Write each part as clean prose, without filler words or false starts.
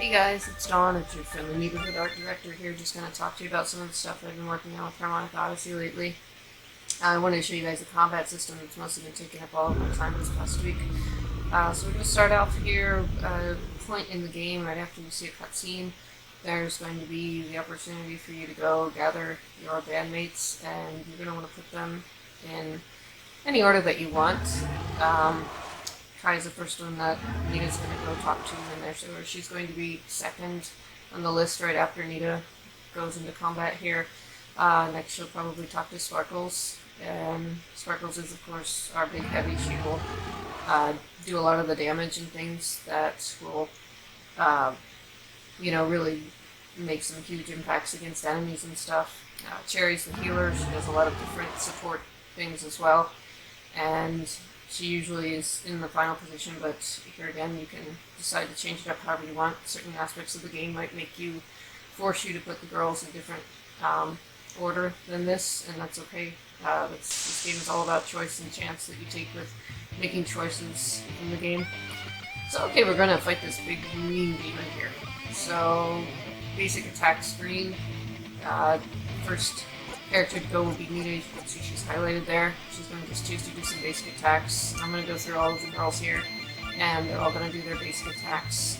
Hey guys, it's Dawn. It's your friendly neighborhood art director here. Just going to talk to you about some of the stuff I've been working on with Harmonic Odyssey lately. I wanted to show you guys the combat system that's mostly been taking up all of my time this past week. So we're going to start off here, point in the game right after you see a cutscene. There's going to be the opportunity for you to go gather your bandmates, and you're going to want to put them in any order that you want. Kai is the first one that Nita's going to go talk to in there, so she's going to be second on the list right after Nita goes into combat here. Next she'll probably talk to Sparkles, and Sparkles is of course our big heavy. She will do a lot of the damage and things that will really make some huge impacts against enemies and stuff. Cherry's the healer. She does a lot of different support things as well, and she usually is in the final position, but here again you can decide to change it up however you want. Certain aspects of the game might force you to put the girls in different order than this, and that's okay. This game is all about choice and chance that you take with making choices in the game. So okay, we're gonna fight this big green demon here. So basic attack screen. First character to go will be Nita. You can see she's highlighted there. She's going to just choose to do some basic attacks. I'm going to go through all of the girls here, and they're all going to do their basic attacks.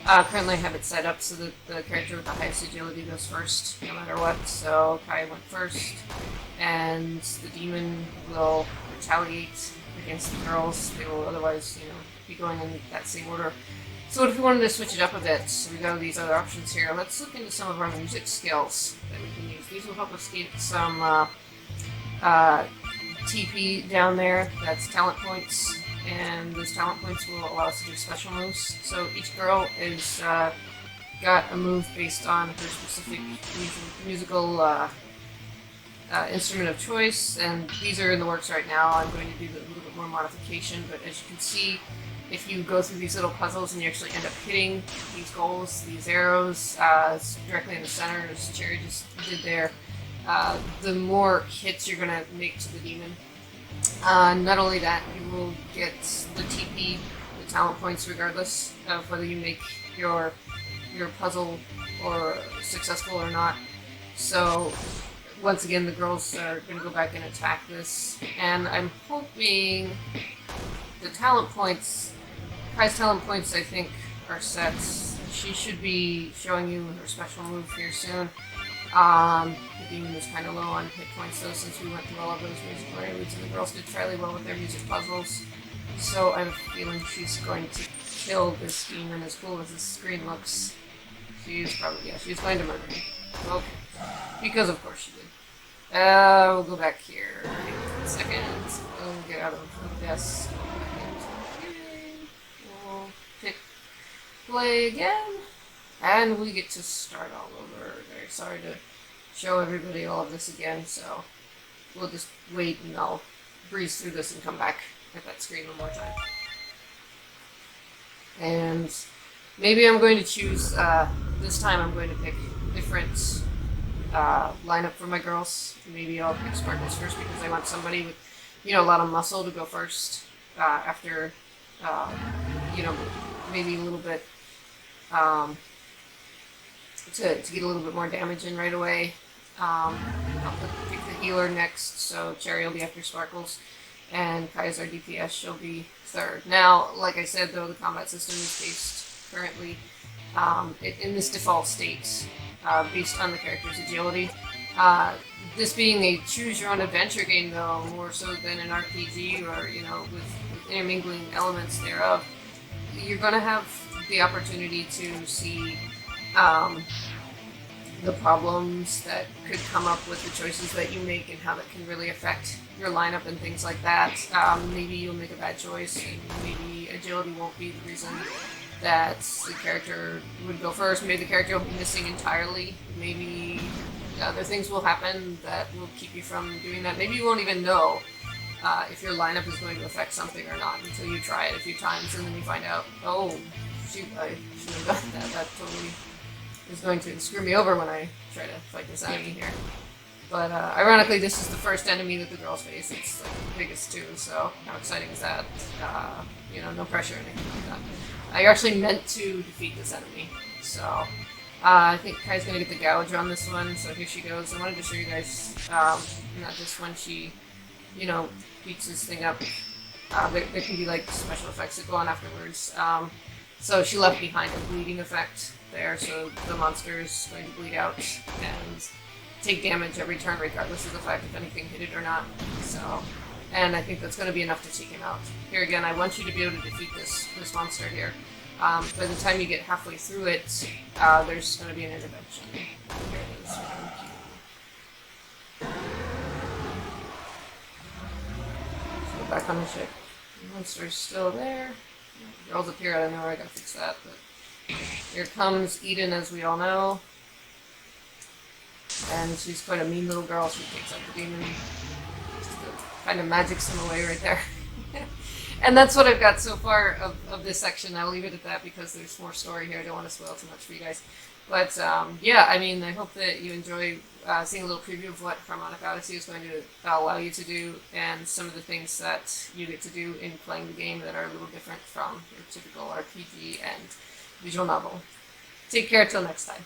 Currently I have it set up so that the character with the highest agility goes first, no matter what. So Kai went first, and the demon will retaliate against the girls. They will otherwise, be going in that same order. So what if we wanted to switch it up a bit? So we got these other options here. Let's look into some of our music skills that we can use. These will help us get some TP down there. That's talent points, and those talent points will allow us to do special moves. So each girl is got a move based on her specific musical instrument of choice, and these are in the works right now. I'm going to do a little bit more modification, but as you can see, if you go through these little puzzles and you actually end up hitting these goals, these arrows, directly in the center, as Cherry just did there, the more hits you're going to make to the demon. Not only that, you will get the TP, the talent points, regardless of whether you make your puzzle or successful or not. So once again, the girls are going to go back and attack this, and I'm hoping the talent points, Kai's talent points, I think, are set. She should be showing you her special move here soon. The demon is kind of low on hit points though, since we went through all of those musical interludes, and the girls did fairly well with their music puzzles. So I have a feeling she's going to kill this demon. As cool as this screen looks, she's going to murder me. Okay. Because of course she did. We'll go back here. Hang on a second. We'll get out of this. We'll hit play again, and we get to start all over. Very sorry to show everybody all of this again, so we'll just wait and I'll breeze through this and come back at that screen one more time. And maybe I'm going to choose, this time I'm going to pick different lineup for my girls. Maybe I'll pick Sparkles first because I want somebody with, a lot of muscle to go first, after, maybe a little bit, to get a little bit more damage in right away. I'll pick the healer next, so Cherry will be after Sparkles, and Kai's our DPS, she'll be third. Now, like I said though, the combat system is based currently, in this default state, based on the character's agility. This being a choose-your-own-adventure game, though, more so than an RPG or, with intermingling elements thereof, you're going to have the opportunity to see the problems that could come up with the choices that you make and how that can really affect your lineup and things like that. Maybe you'll make a bad choice, and maybe agility won't be the reason that the character would go first. Maybe the character will be missing entirely. Maybe other things will happen that will keep you from doing that. Maybe you won't even know if your lineup is going to affect something or not until you try it a few times, and then you find out, oh, shoot, I should have done that. That totally is going to screw me over when I try to fight this enemy here. But ironically, this is the first enemy that the girls face. It's like the biggest too, so how exciting is that? No pressure or anything like that. I actually meant to defeat this enemy, So I think Kai's gonna get the gouge on this one. So here she goes. I wanted to show you guys not just when she, you know, beats this thing up. There can be like special effects that go on afterwards. So she left behind a bleeding effect there, so the monster is going to bleed out and take damage every turn, regardless of the fact if anything hit it or not. So, and I think that's going to be enough to take him out. Here again, I want you to be able to defeat this monster here. By the time you get halfway through it, there's going to be an intervention. Here it is. So back on the ship. The monster's still there. Girls appear out of nowhere, I gotta fix that. But here comes Eden, as we all know. And she's quite a mean little girl. She takes out the demon. Just kind of magics him away right there. And that's what I've got so far of this section. I'll leave it at that because there's more story here. I don't want to spoil too much for you guys. But yeah, I mean, I hope that you enjoy seeing a little preview of what Harmonic Odyssey is going to allow you to do, and some of the things that you get to do in playing the game that are a little different from your typical RPG and visual novel. Take care till next time.